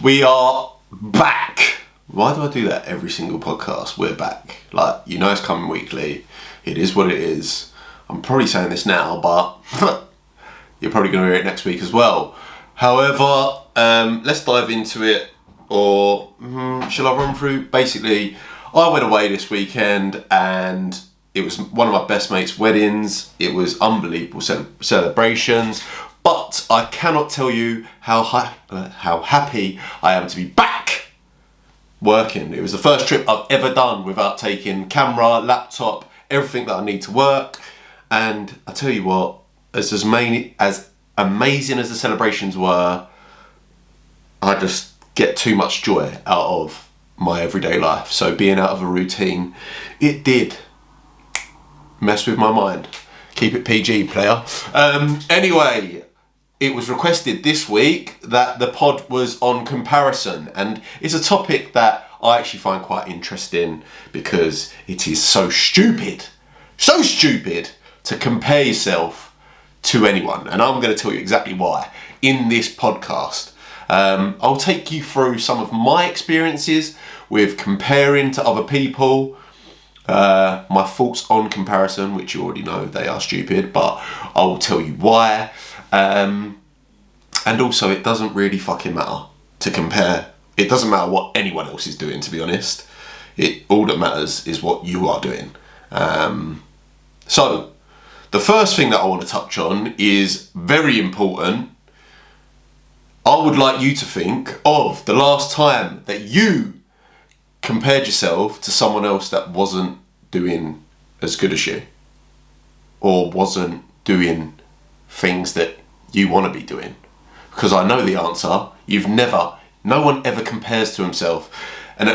We are back. Why do I do that every single podcast? We're back. Like, you know it's coming weekly. It is what it is. I'm probably saying this now, but you're probably going to hear it next week as well. However, let's dive into it. Or shall I run through? Basically, I went away this weekend and it was one of my best mates' weddings. It was unbelievable celebrations. But I cannot tell you how happy I am to be back working. It was the first trip I've ever done without taking camera, laptop, everything that I need to work. And I tell you what, as amazing as the celebrations were, I just get too much joy out of my everyday life. So being out of a routine, it did mess with my mind. Keep it PG, player. Anyway, it was requested this week that the pod was on comparison, and it's a topic that I actually find quite interesting because it is so stupid to compare yourself to anyone, and I'm going to tell you exactly why in this podcast. I'll take you through some of my experiences with comparing to other people, my thoughts on comparison, which you already know they are stupid, but I will tell you why. And also, it doesn't really fucking matter to compare. It doesn't matter what anyone else is doing, to be honest. All that matters is what you are doing. So, the first thing that I want to touch on is very important. I would like you to think of the last time that you compared yourself to someone else that wasn't doing as good as you, or wasn't doing things that you want to be doing. Because I know the answer. No one ever compares to himself. An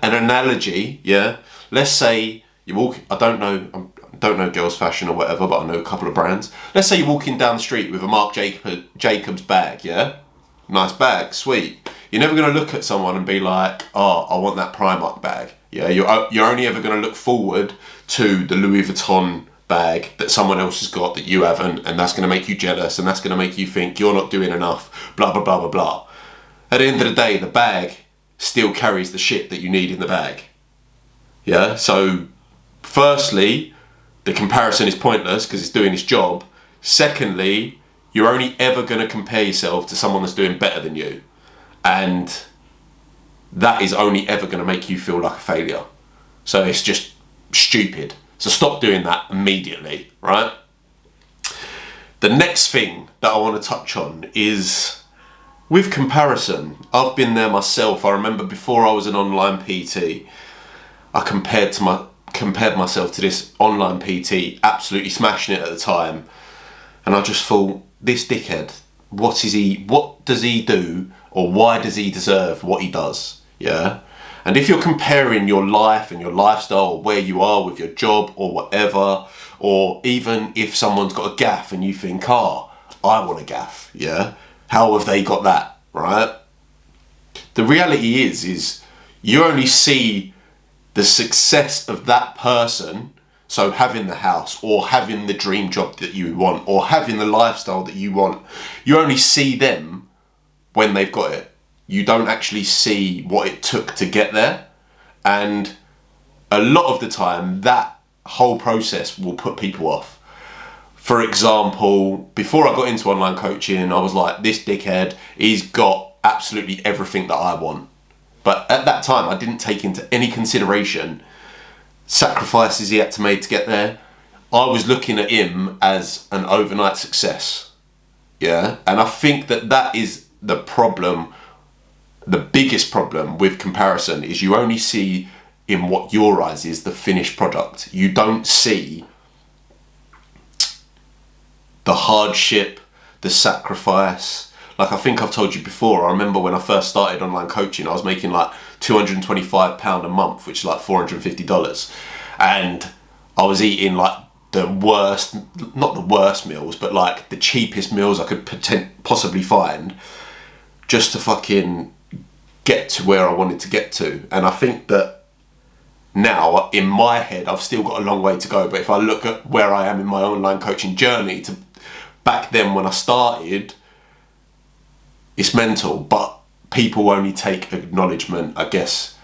analogy, yeah. Let's say you walk. I don't know girls' fashion or whatever, but I know a couple of brands. Let's say you're walking down the street with a Marc Jacobs bag, yeah. Nice bag, sweet. You're never going to look at someone and be like, oh, I want that Primark bag. Yeah, you're only ever going to look forward to the Louis Vuitton bag that someone else has got that you haven't, and that's going to make you jealous, and that's going to make you think you're not doing enough, blah, blah, blah, blah, blah. At the end of the day, the bag still carries the shit that you need in the bag. Yeah, so firstly, the comparison is pointless because it's doing its job. Secondly, you're only ever going to compare yourself to someone that's doing better than you. And that is only ever going to make you feel like a failure. So it's just stupid. So stop doing that immediately, right? The next thing that I want to touch on is with comparison. I've been there myself. I remember before I was an online PT, I compared myself to this online PT, absolutely smashing it at the time. And I just thought, this dickhead, what does he do, or why does he deserve what he does? Yeah. And if you're comparing your life and your lifestyle, or where you are with your job or whatever, or even if someone's got a gaff and you think, I want a gaff, yeah? How have they got that, right? The reality is you only see the success of that person, so having the house, or having the dream job that you want, or having the lifestyle that you want. You only see them when they've got it. You don't actually see what it took to get there. And a lot of the time, that whole process will put people off. For example, before I got into online coaching, I was like, this dickhead, he's got absolutely everything that I want. But at that time, I didn't take into any consideration sacrifices he had to make to get there. I was looking at him as an overnight success. Yeah? And I think that is the problem. The biggest problem with comparison is you only see in what your eyes is the finished product. You don't see the hardship, the sacrifice. Like I think I've told you before, I remember when I first started online coaching, I was making like £225 a month, which is like $450. And I was eating like the worst, not the worst meals, but like the cheapest meals I could possibly find just to fucking get to where I wanted to get to. And I think that now in my head I've still got a long way to go, but if I look at where I am in my online coaching journey to back then when I started, it's mental. But people only take acknowledgement, I guess,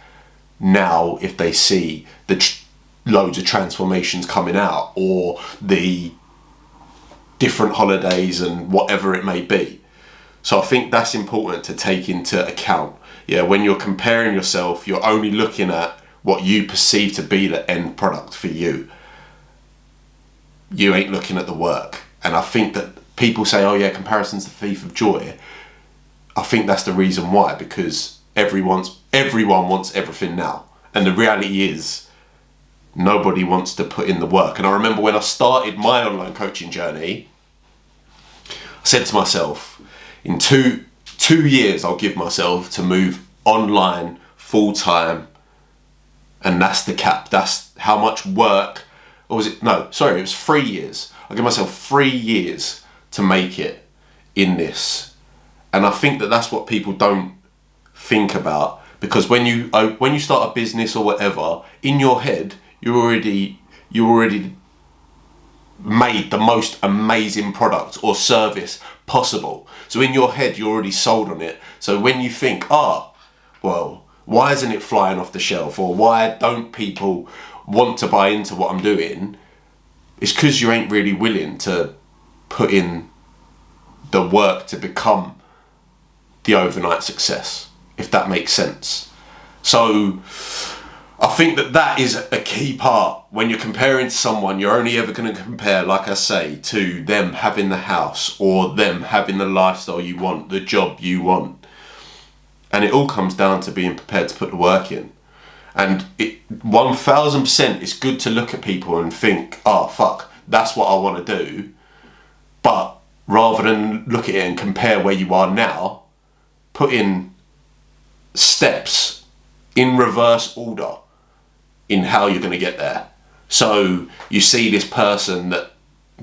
now if they see the loads of transformations coming out, or the different holidays and whatever it may be. So I think that's important to take into account. Yeah, when you're comparing yourself, you're only looking at what you perceive to be the end product for you. You ain't looking at the work. And I think that people say, oh yeah, comparison's the thief of joy. I think that's the reason why, because everyone wants everything now. And the reality is, nobody wants to put in the work. And I remember when I started my online coaching journey, I said to myself, in two years I'll give myself to move online full time, and that's the cap. That's how much work, or was it? No, sorry, it was 3 years. I'll give myself 3 years to make it in this. And I think that that's what people don't think about, because when you start a business or whatever, in your head you already made the most amazing product or service possible. So in your head you're already sold on it. So when you think, well, why isn't it flying off the shelf, or why don't people want to buy into what I'm doing, it's because you ain't really willing to put in the work to become the overnight success, if that makes sense. So I think that is a key part. When you're comparing to someone, you're only ever going to compare, like I say, to them having the house, or them having the lifestyle you want, the job you want. And it all comes down to being prepared to put the work in. And 1000% it's good to look at people and think, oh fuck, that's what I want to do. But rather than look at it and compare where you are now, put in steps in reverse order in how you're going to get there. So you see this person that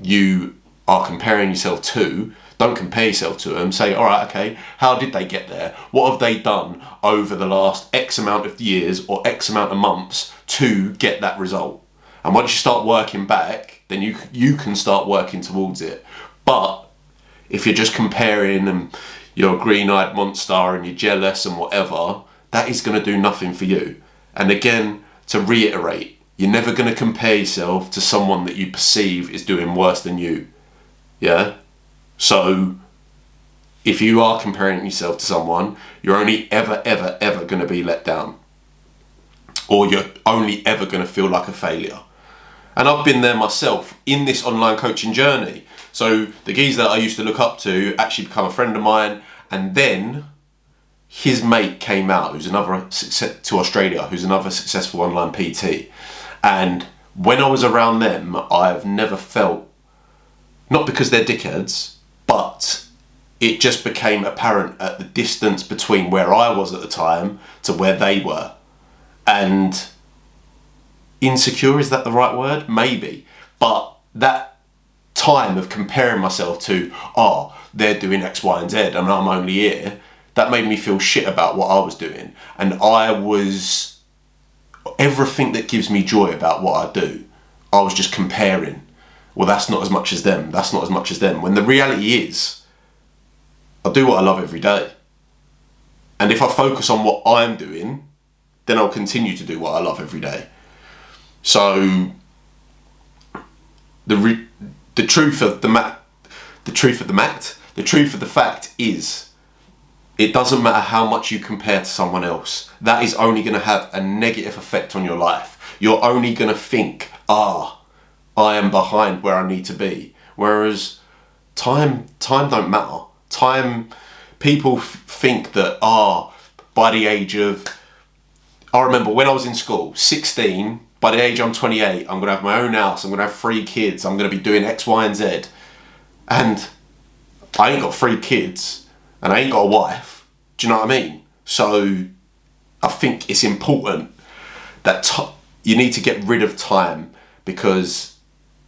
you are comparing yourself to, don't compare yourself to them. Say, all right, okay, how did they get there? What have they done over the last X amount of years or X amount of months to get that result? And once you start working back, then you can start working towards it. But if you're just comparing and you're a green-eyed monster and you're jealous and whatever, that is going to do nothing for you. And again, to reiterate, you're never going to compare yourself to someone that you perceive is doing worse than you. Yeah? So if you are comparing yourself to someone, you're only ever going to be let down. Or you're only ever going to feel like a failure. And I've been there myself in this online coaching journey. So the geezer that I used to look up to actually become a friend of mine, and then his mate came out, who's another to Australia, who's another successful online PT. And when I was around them, I've never felt, not because they're dickheads, but it just became apparent at the distance between where I was at the time to where they were. And insecure, is that the right word? Maybe. But that time of comparing myself to, they're doing X, Y, and Z, and I'm only here, that made me feel shit about what I was doing. And everything that gives me joy about what I do, I was just comparing. Well, that's not as much as them. That's not as much as them. When the reality is, I do what I love every day. And if I focus on what I'm doing, then I'll continue to do what I love every day. So the truth of the fact is, it doesn't matter how much you compare to someone else. That is only going to have a negative effect on your life. You're only going to think, I am behind where I need to be. Whereas time don't matter. Time, people think that, by the age of, I remember when I was in school, 16, by the age I'm 28, I'm going to have my own house, I'm going to have 3 kids, I'm going to be doing X, Y, and Z. And I ain't got 3 kids, and I ain't got a wife. Do you know what I mean? So I think it's important that you need to get rid of time, because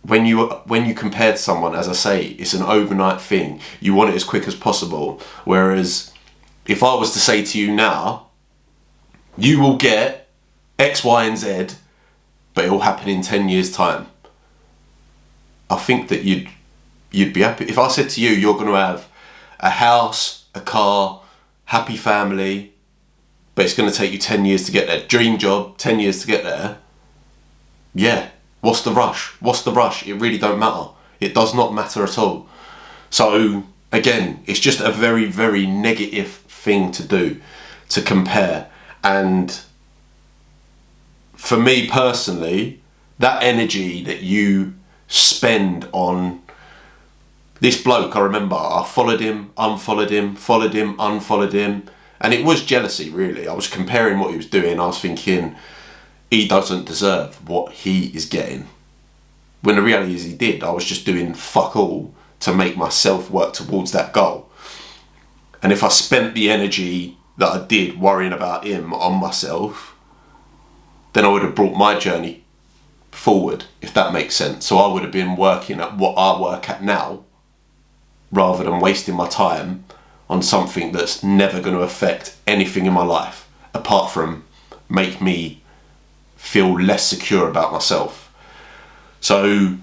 when you compare to someone, as I say, it's an overnight thing. You want it as quick as possible. Whereas if I was to say to you now, you will get X, Y, and Z, but it will happen in 10 years' time, I think that you'd be happy. If I said to you, you're going to have a house, a car, happy family, but it's going to take you 10 years to get there. Dream job, 10 years to get there. Yeah, what's the rush? What's the rush? It really don't matter. It does not matter at all. So again, it's just a very, very negative thing to do, to compare. And for me personally, that energy that you spend on this bloke, I remember I followed him, unfollowed him, followed him, unfollowed him. And it was jealousy, really. I was comparing what he was doing. I was thinking, he doesn't deserve what he is getting. When the reality is he did. I was just doing fuck all to make myself work towards that goal. And if I spent the energy that I did worrying about him on myself, then I would have brought my journey forward, if that makes sense. So I would have been working at what I work at now, rather than wasting my time on something that's never going to affect anything in my life, apart from make me feel less secure about myself. So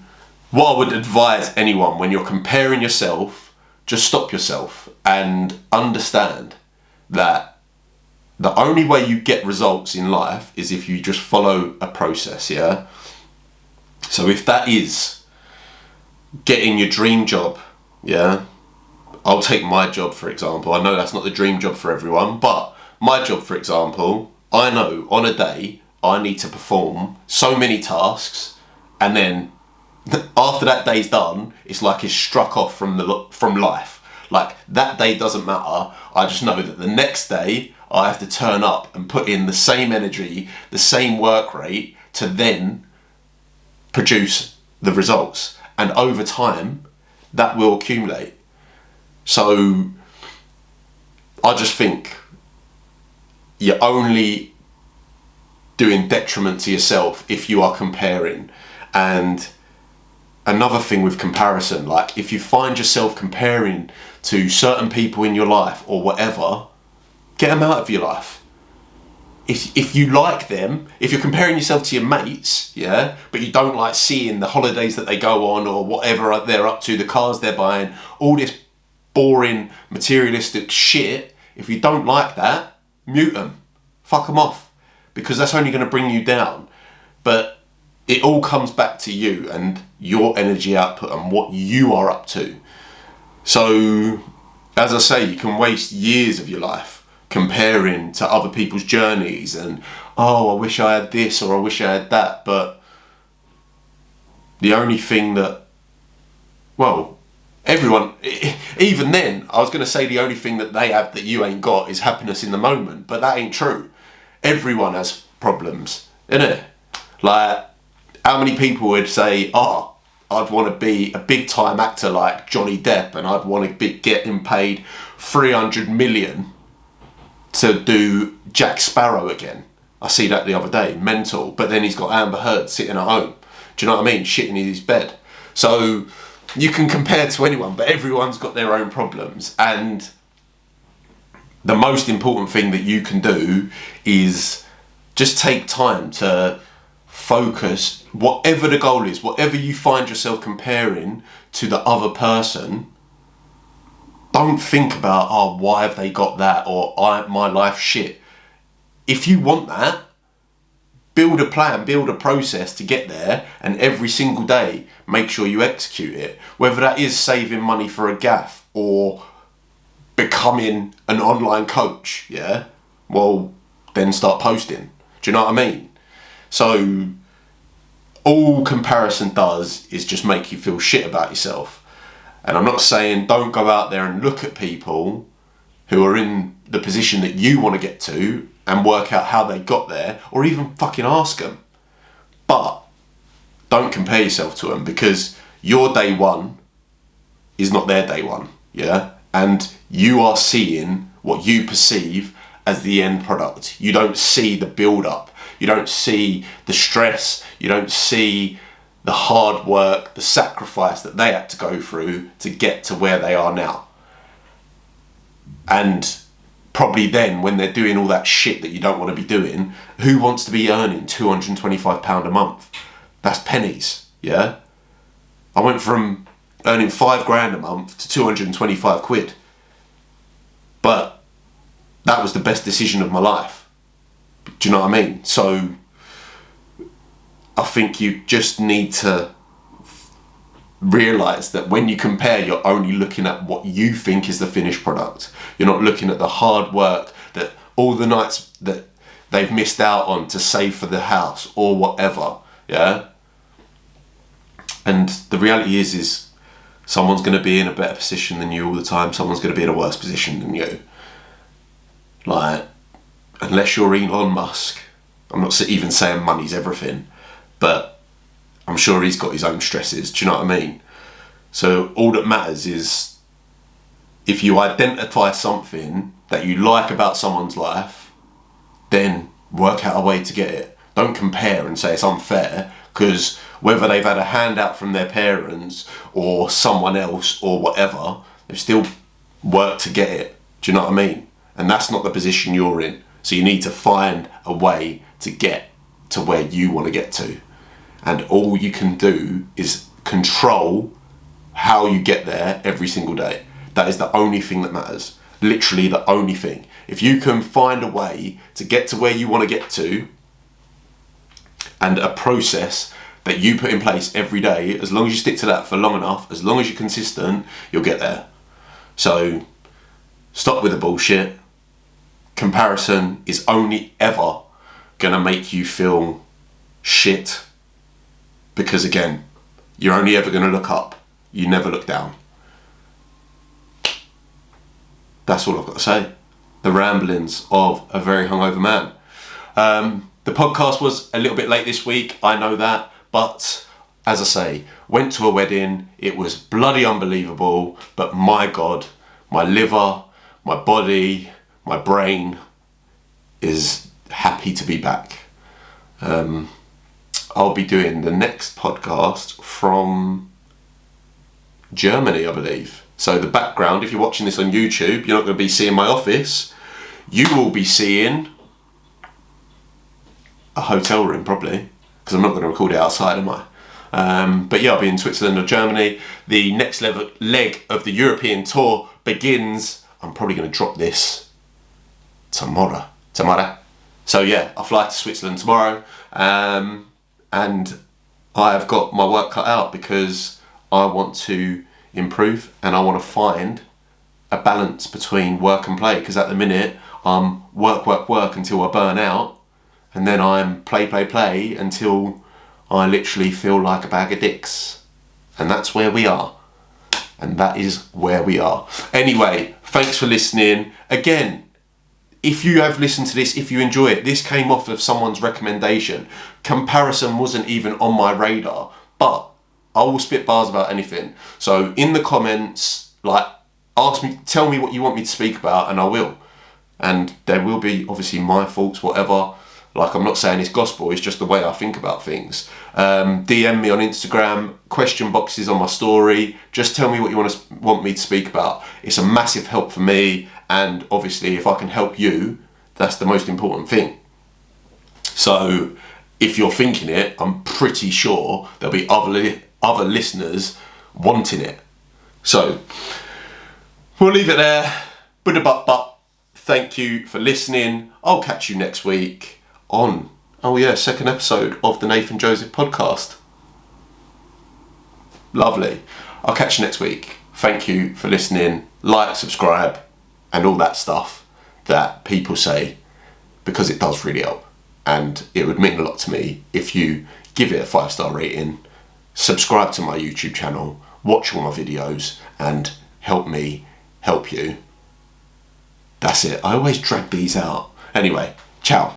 what I would advise anyone, when you're comparing yourself, just stop yourself and understand that the only way you get results in life is if you just follow a process, yeah? So if that is getting your dream job, yeah? I'll take my job, for example. I know that's not the dream job for everyone, but my job, for example, I know on a day I need to perform so many tasks, and then after that day's done, it's like it's struck off from life. Like, that day doesn't matter. I just know that the next day I have to turn up and put in the same energy, the same work rate to then produce the results. And over time, that will accumulate. So I just think you're only doing detriment to yourself if you are comparing. And another thing with comparison, like if you find yourself comparing to certain people in your life or whatever, get them out of your life. If you like them, if you're comparing yourself to your mates, yeah, but you don't like seeing the holidays that they go on or whatever they're up to, the cars they're buying, all this boring materialistic shit, if you don't like that, mute them, fuck them off, because that's only going to bring you down. But it all comes back to you and your energy output and what you are up to. So as I say, you can waste years of your life comparing to other people's journeys and, oh, I wish I had this or I wish I had that. But the only thing that, well, everyone, even then, I was going to say the only thing that they have that you ain't got is happiness in the moment, but that ain't true. Everyone has problems, innit? Like, how many people would say, oh, I'd want to be a big time actor like Johnny Depp and I'd want to be getting paid 300 million to do Jack Sparrow again. I see that the other day, mental. But then he's got Amber Heard sitting at home. Do you know what I mean? Shitting in his bed. So you can compare to anyone, but everyone's got their own problems. And the most important thing that you can do is just take time to focus, whatever the goal is, whatever you find yourself comparing to the other person. Don't think about, oh, why have they got that, or my life's shit. If you want that, build a plan, build a process to get there, and every single day make sure you execute it. Whether that is saving money for a gaff or becoming an online coach, yeah? Well, then start posting. Do you know what I mean? So all comparison does is just make you feel shit about yourself. And I'm not saying don't go out there and look at people who are in the position that you want to get to and work out how they got there, or even fucking ask them. But don't compare yourself to them, because your day one is not their day one, yeah? And you are seeing what you perceive as the end product. You don't see the build up. You don't see the stress. You don't see the hard work, the sacrifice that they had to go through to get to where they are now. And probably then, when they're doing all that shit that you don't want to be doing, who wants to be earning £225 a month? That's pennies, yeah? I went from earning £5 grand a month to 225 quid. But that was the best decision of my life. Do you know what I mean? So I think you just need to realise that when you compare, you're only looking at what you think is the finished product. You're not looking at the hard work, that all the nights that they've missed out on to save for the house or whatever, yeah? And the reality is someone's going to be in a better position than you all the time. Someone's going to be in a worse position than you. Like, unless you're Elon Musk, I'm not even saying money's everything, but I'm sure he's got his own stresses. Do you know what I mean? So all that matters is if you identify something that you like about someone's life, then work out a way to get it. Don't compare and say it's unfair, because whether they've had a handout from their parents or someone else or whatever, they've still worked to get it. Do you know what I mean? And that's not the position you're in. So you need to find a way to get to where you want to get to. And all you can do is control how you get there every single day. That is the only thing that matters. Literally the only thing. If you can find a way to get to where you want to get to, and a process that you put in place every day, as long as you stick to that for long enough, as long as you're consistent, you'll get there. So stop with the bullshit. Comparison is only ever gonna make you feel shit, because again, you're only ever gonna look up. You never look down. That's all I've got to say. The ramblings of a very hungover man. The podcast was a little bit late this week, I know that, but as I say, went to a wedding, it was bloody unbelievable, but my God, my liver, my body, my brain is happy to be back. I'll be doing the next podcast from Germany, I believe. So the background, if you're watching this on YouTube, you're not going to be seeing my office. You will be seeing a hotel room, probably, because I'm not going to record it outside, am I? But yeah, I'll be in Switzerland or Germany. The next leg of the European tour begins. I'm probably going to drop this tomorrow. So yeah, I'll fly to Switzerland tomorrow. And I have got my work cut out, because I want to improve and I want to find a balance between work and play, because at the minute I'm work until I burn out, and then I'm play until I literally feel like a bag of dicks. And that's where we are. And that is where we are. Anyway, thanks for listening. Again, if you have listened to this, if you enjoy it, this came off of someone's recommendation. Comparison wasn't even on my radar, but I will spit bars about anything. So in the comments, like, ask me, tell me what you want me to speak about, and I will. And there will be obviously my faults, whatever. Like, I'm not saying it's gospel, it's just the way I think about things. DM me on Instagram, question boxes on my story. Just tell me what you want me to speak about. It's a massive help for me, and obviously if I can help you, that's the most important thing. So if you're thinking it, I'm pretty sure there'll be other listeners wanting it. So we'll leave it there. But thank you for listening. I'll catch you next week on, second episode of the Nathan Joseph podcast. Lovely. I'll catch you next week. Thank you for listening. Like, subscribe, and all that stuff that people say, because it does really help. And it would mean a lot to me if you give it a 5-star rating, subscribe to my YouTube channel, watch all my videos, and help me help you. That's it. I always drag these out. Anyway, ciao.